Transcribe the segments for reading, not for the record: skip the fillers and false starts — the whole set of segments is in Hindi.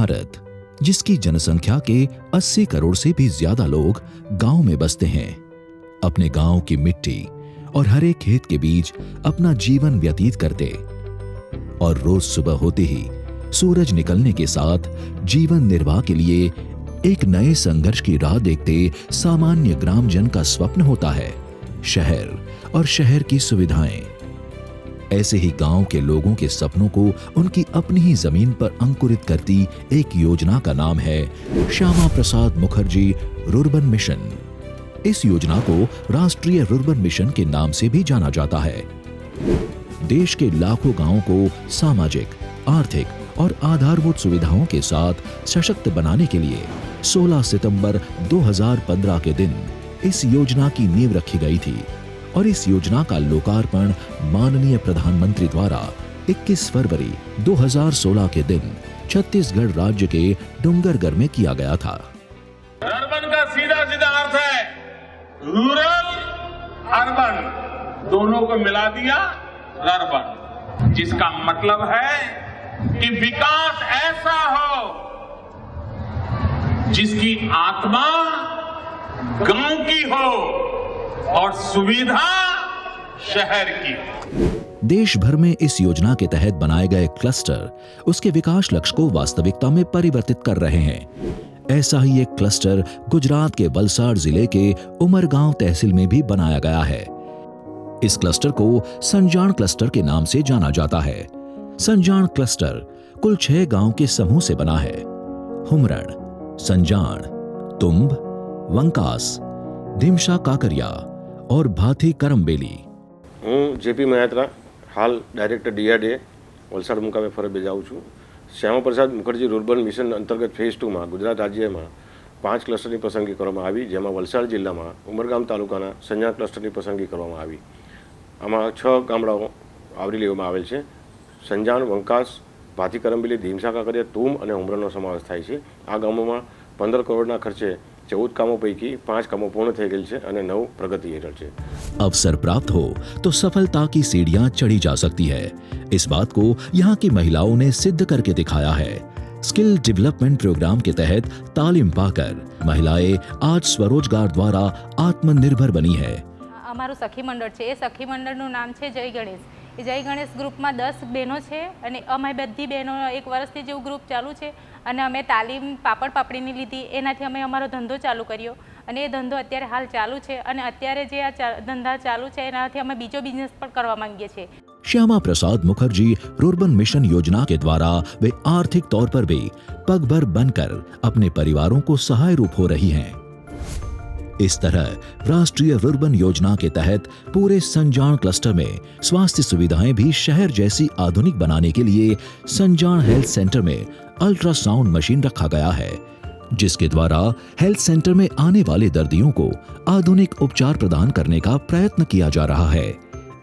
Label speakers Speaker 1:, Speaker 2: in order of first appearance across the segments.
Speaker 1: भारत, जिसकी जनसंख्या के 80 करोड़ से भी ज्यादा लोग गांव में बसते हैं, अपने गांव की मिट्टी और हरे खेत के बीच अपना जीवन व्यतीत करते और रोज सुबह होते ही सूरज निकलने के साथ जीवन निर्वाह के लिए एक नए संघर्ष की राह देखते सामान्य ग्रामजन का स्वप्न होता है शहर और शहर की सुविधाएं। ऐसे ही गांव के लोगों के सपनों को उनकी अपनी ही जमीन पर अंकुरित करती एक योजना का नाम है श्यामा प्रसाद मुखर्जी रुर्बन मिशन। इस योजना को राष्ट्रीय रुर्बन मिशन के नाम से भी जाना जाता है। देश के लाखों गांवों को सामाजिक, आर्थिक और आधारभूत सुविधाओं के साथ सशक्त बनाने के लिए 16 सितंबर 2015 के दिन इस योजना की नींव रखी गई थी और इस योजना का लोकार्पण माननीय प्रधानमंत्री द्वारा 21 फरवरी 2016 के दिन छत्तीसगढ़ राज्य के डूंगरगढ़ में किया गया था।
Speaker 2: अर्बन का सीधा सीधा अर्थ है रूरल अर्बन, दोनों को मिला दिया अर्बन, जिसका मतलब है कि विकास ऐसा हो जिसकी आत्मा गांव की हो और सुविधा शहर की।
Speaker 1: देश भर में इस योजना के तहत बनाए गए क्लस्टर उसके विकास लक्ष्य को वास्तविकता में परिवर्तित कर रहे हैं। ऐसा ही एक क्लस्टर गुजरात के वलसाड जिले के उमरगांव तहसील में भी बनाया गया है। इस क्लस्टर को संजाण क्लस्टर के नाम से जाना जाता है। संजाण क्लस्टर कुल 6 गांव के समूह से बना है। हुमरण, संजाण, तुम्ब, वंकास, धीमशा काकरिया और भाथी करम्बेली।
Speaker 3: हूँ जेपी मयात्रा, हाल डायरेक्टर DRDA वलसाड मुकामे ફરજ બજાવું છું। શ્યામા પ્રસાદ મુખર્જી રૂરબન મિશન અંતર્ગત ફેઝ 2 માં ગુજરાત રાજ્યમાં 5 ક્લસ્ટરની પસંદગી કરવામાં આવી, જેમાં વલસાડ જિલ્લામાં ઉમરગામ તાલુકાના સંજાણ ક્લસ્ટરની પસંદગી કરવામાં આવી। આમાં 6 ગામડાઓ આવરી લેવામાં આવેલ છે। સંજાણ, વંકાસ, ભાથી કરમ્બેલી, ધીમસા કાકરિયા, તુમ અને હુમરણનો સમાવેશ થાય છે। આ ગામોમાં 15 કરોડના ખર્ચે 14 कामों पैकी 5 कामों पूर्ण થઈ ગયેલ છે અને 9 પ્રગતિ હેઠળ છે।
Speaker 1: अवसर प्राप्त हो तो सफलता की सीढ़ियां चढ़ी जा सकती है। इस बात को यहाँ की महिलाओं ने सिद्ध करके दिखाया है। स्किल डेवलपमेंट प्रोग्राम के तहत तालीम पाकर महिलाएं आज स्वरोजगार द्वारा आत्मनिर्भर बनी है।
Speaker 4: અમારું સખી મંડળ છે, એ સખી મંડળનું નામ છે જય ગણેશ। એ જય ગણેશ ગ્રુપમાં 10 બહેનો છે અને અમે બધી બહેનો એક વર્ષથી જેવું ગ્રુપ ચાલુ છે અને અમે તાલીમ પાપડ પાપડીની લીધી, એનાથી અમે અમારો ધંધો ચાલુ કર્યો અને એ ધંધો અત્યારે હાલ ચાલુ છે અને અત્યારે જે આ ધંધા ચાલુ છે એનાથી અમે બીજો બિઝનેસ પણ કરવા માંગીએ છીએ।
Speaker 1: श्यामा प्रसाद मुखर्जी रुर्बन मिशन योजना के द्वारा वे आर्थिक तौर पर भी पगभर बनकर अपने परिवारों को सहाय रूप हो रही हैं। इस तरह राष्ट्रीय रुर्बन योजना के तहत पूरे संजाण क्लस्टर में स्वास्थ्य सुविधाएं भी शहर जैसी आधुनिक बनाने के लिए संजाण हेल्थ सेंटर में अल्ट्रासाउंड मशीन रखा गया है, जिसके द्वारा हेल्थ सेंटर में आने वाले दर्दियों को आधुनिक उपचार प्रदान करने का प्रयत्न किया जा रहा है।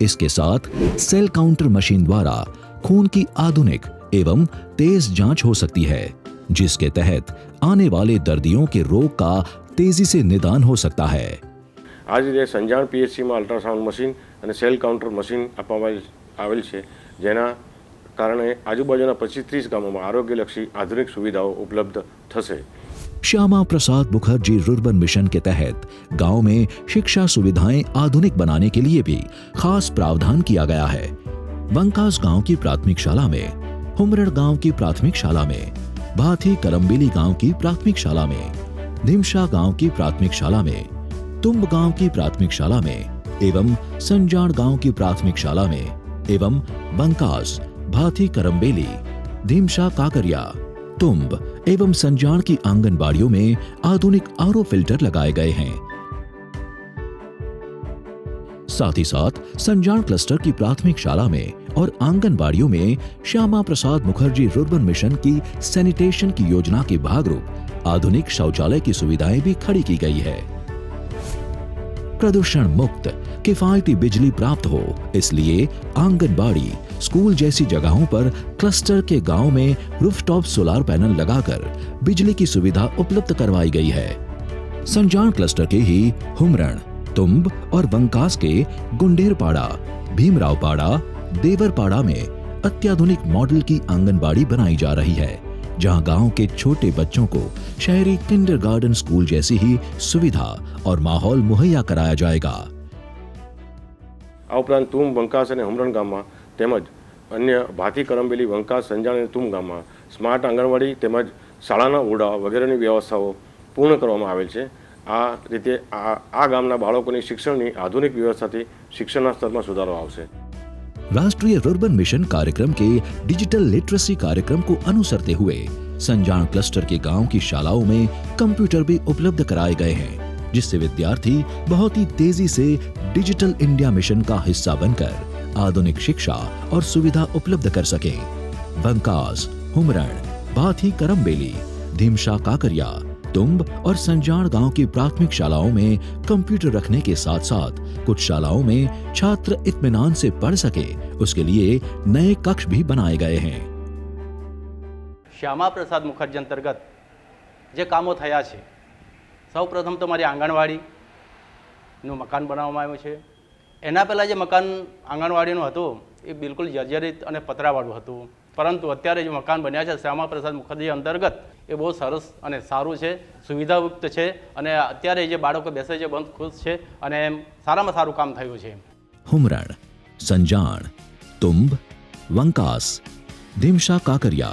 Speaker 1: इसके साथ सेल काउंटर मशीन द्वारा खून की आधुनिक एवं तेज जांच हो सकती है, जिसके तहत आने वाले दर्दियों के रोग का तेजी से निदान हो सकता है।
Speaker 3: आज જે સંજાણ PHCમાં અલ્ટ્રાસાઉન્ડ મશીન અને સેલ કાઉન્ટર મશીન આપવામાં આવેલ છે, જેના કારણે આજુબાજુના 25-30 ગામોમાં આરોગ્યલક્ષી આધુનિક સુવિધાઓ ઉપલબ્ધ થશે।
Speaker 1: श्यामा प्रसाद मुखर्जी रुर्बन मिशन के तहत गांव में शिक्षा सुविधाएं आधुनिक बनाने के लिए भी खास प्रावधान किया गया है। वंकास गांव की प्राथमिक शाला में, हुमरण गांव की प्राथमिक शाला में, भाथी करम्बेली गांव की प्राथमिक शाला में, धीमशा गांव की प्राथमिक शाला में, तुम्ब गांव की प्राथमिक शाला में एवं संजाण गांव की प्राथमिक शाला में एवं वंकास, भाथी करम्बेली, धीमशा काकरिया, तुम्ब एवं संजाण की आंगनबाड़ियों में आधुनिक RO फिल्टर लगाए गए हैं। साथ ही साथ संजाण क्लस्टर की प्राथमिक शाला में और आंगनबाड़ियों में श्यामा प्रसाद मुखर्जी रुर्बन मिशन की सैनिटेशन की योजना के भागरूप आधुनिक शौचालय की सुविधाएं भी खड़ी की गई है। प्रदूषण मुक्त किफायती बिजली प्राप्त हो, इसलिए आंगनबाड़ी, स्कूल जैसी जगहों पर क्लस्टर के गांव में रूफटॉप सोलार पैनल लगाकर बिजली की सुविधा उपलब्ध करवाई गई है। संजाण क्लस्टर के ही हुमरण, तुम्ब और वंकास के गुंडेरपाड़ा, भीमरावपाड़ा, देवरपाड़ा में अत्याधुनिक मॉडल की आंगनबाड़ी बनाई जा रही है, जहां गांव के छोटे बच्चों को शहरी किंडरगार्टन स्कूल जैसी ही सुविधा और माहौल मुहैया कराया जाएगा।
Speaker 3: આ ઉપરાંત તુમ વંકાસ અને હુમરણ ગામમાં તેમજ અન્ય ભાથી કરંબેલી વંકાસ સંજાણ અને તુમ ગામમાં સ્માર્ટ આંગણવાડી તેમજ શાળાના ઓરડા વગેરેની વ્યવસ્થાઓ પૂર્ણ કરવામાં આવેલ છે। આ રીતે આ ગામના બાળકોની શિક્ષણની આધુનિક વ્યવસ્થાથી શિક્ષણના સ્તરમાં સુધારો આવશે।
Speaker 1: राष्ट्रीय रुर्बन मिशन कार्यक्रम के डिजिटल लिटरेसी कार्यक्रम को अनुसरते हुए संजाण क्लस्टर के गांव की शालाओं में कंप्यूटर भी उपलब्ध कराए गए हैं, जिससे विद्यार्थी बहुत ही तेजी से डिजिटल इंडिया मिशन का हिस्सा बनकर आधुनिक शिक्षा और सुविधा उपलब्ध कर सके। बंकास, हुमरण, भाथी करमबेली, धीमशा काकरिया, तुम्ब और संजाण गांव की प्राथमिक शालाओं में कंप्यूटर रखने के साथ साथ कुछ शालाओं में छात्र इत्मीनान से पढ़ सके उसके लिए नए कक्ष भी बनाए गए हैं।
Speaker 5: श्यामा प्रसाद मुखर्जी अंतर्गत जे कामों थया छे, सौ प्रथम तो मारी आंगणवाड़ीનું મકાન બનાવવામાં આવ્યું છે। એના પહેલાં જે મકાન આંગણવાડીનું હતું એ બિલકુલ જર્જરિત અને પતરાવાળું હતું, પરંતુ અત્યારે જે મકાન બન્યા છે શ્યામા પ્રસાદ મુખર્જી અંતર્ગત એ બહુ સરસ અને સારું છે, સુવિધાયુક્ત છે અને અત્યારે જે બાળકો બેસે છે બહુ ખુશ છે અને સારામાં સારું કામ થયું છે।
Speaker 1: हुमरण, संजाण, तुम्ब, वंकास, धीमशा काकरिया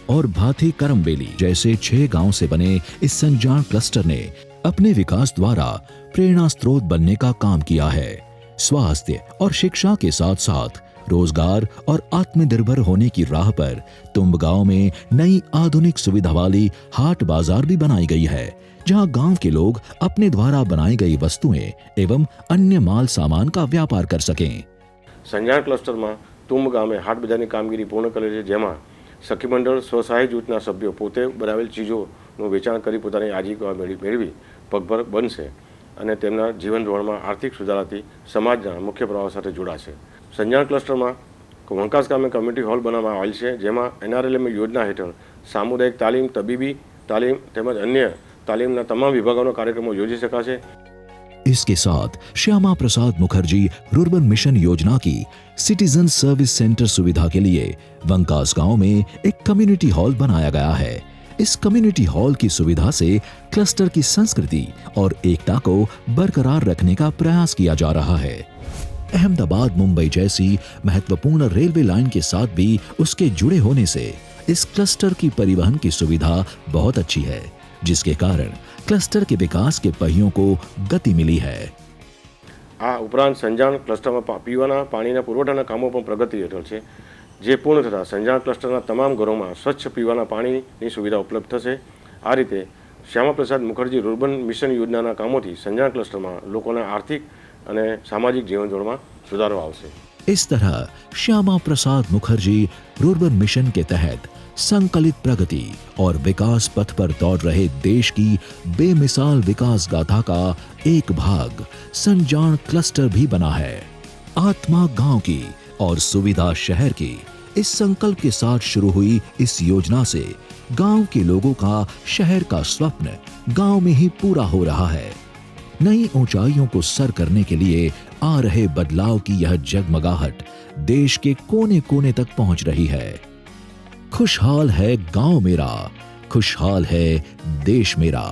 Speaker 1: और भाथी करमबेली जैसे 6 गांव से बने इस संजाण क्लस्टर ने अपने विकास द्वारा प्रेरणा स्रोत बनने का काम किया है। स्वास्थ्य और शिक्षा के साथ साथ रोजगार और आत्मनिर्भर होने की राह पर तुम्ब गांव में नई आधुनिक सुविधा वाली हाट बाजार भी बनाई गई है, जहां गांव के लोग अपने द्वारा बनाई गई वस्तुएं एवं अन्य माल सामान का व्यापार कर सकें।
Speaker 3: સંજાણ ક્લસ્ટરમાં તુંબ ગામે હાટ બજારની કામગીરી પૂર્ણ કરે છે, જેમાં સખી મંડળ સ્વસહાય જૂથના સભ્યો પોતે બનાવેલ ચીજોનું વેચાણ કરી પોતાની આજીવિકા મેળવી પગભર બનશે અને તેમના જીવન ધોરણમાં આર્થિક સુધારાથી સમાજના મુખ્ય પ્રવાહ સાથે જોડાશે। સંજાણ ક્લસ્ટરમાં વંકાસ ગામે કમ્યુનિટી હોલ બનાવવામાં આવેલ છે, જેમાં NRLM યોજના હેઠળ સામુદાયિક તાલીમ, તબીબી તાલીમ તેમજ અન્ય તાલીમના તમામ વિભાગોના કાર્યક્રમો યોજી શકાશે।
Speaker 1: इसके साथ श्यामा प्रसाद मुखर्जी रुर्बन मिशन योजना की सिटीजन सर्विस सेंटर सुविधा के लिए वंकास गांव में एक कम्युनिटी हॉल बनाया गया है। इस कम्युनिटी हॉल की सुविधा से क्लस्टर की संस्कृति और एकता को बरकरार रखने का प्रयास किया जा रहा है। अहमदाबाद मुंबई जैसी महत्वपूर्ण रेलवे लाइन के साथ भी उसके जुड़े होने से इस क्लस्टर की परिवहन की सुविधा बहुत अच्छी है, जिसके कारण क्लस्टर के विकास के पहियों को गति मिली है।
Speaker 3: આ ઉપરાંત સંજાણ ક્લસ્ટરમાં પીવાના પાણીના પુરવઠાના કામો પણ પ્રગતિ હેઠળ છે, જે પૂર્ણ થતાં સંજાણ ક્લસ્ટરના તમામ ઘરોમાં સ્વચ્છ પીવાના પાણીની સુવિધા ઉપલબ્ધ થશે। આ રીતે શ્યામા પ્રસાદ મુખર્જી રૂરબન મિશન યોજનાના કામોથી સંજાણ ક્લસ્ટરમાં લોકોના આર્થિક અને સામાજિક જીવન ધોરણમાં સુધારો આવશે।
Speaker 1: इस तरह श्यामा प्रसाद मुखर्जी रुर्बन मिशन के तहत संकलित प्रगति और विकास पथ पर दौड़ रहे देश की बेमिसाल विकास गाथा का एक भाग संजाण क्लस्टर भी बना है। आत्मा गांव की और सुविधा शहर की इस संकल्प के साथ शुरू हुई इस योजना से गांव के लोगों का शहर का स्वप्न गांव में ही पूरा हो रहा है। नई ऊंचाइयों को सर करने के लिए आ रहे बदलाव की यह जगमगाहट देश के कोने कोने तक पहुंच रही है। खुशहाल है गांव मेरा, खुशहाल है देश मेरा।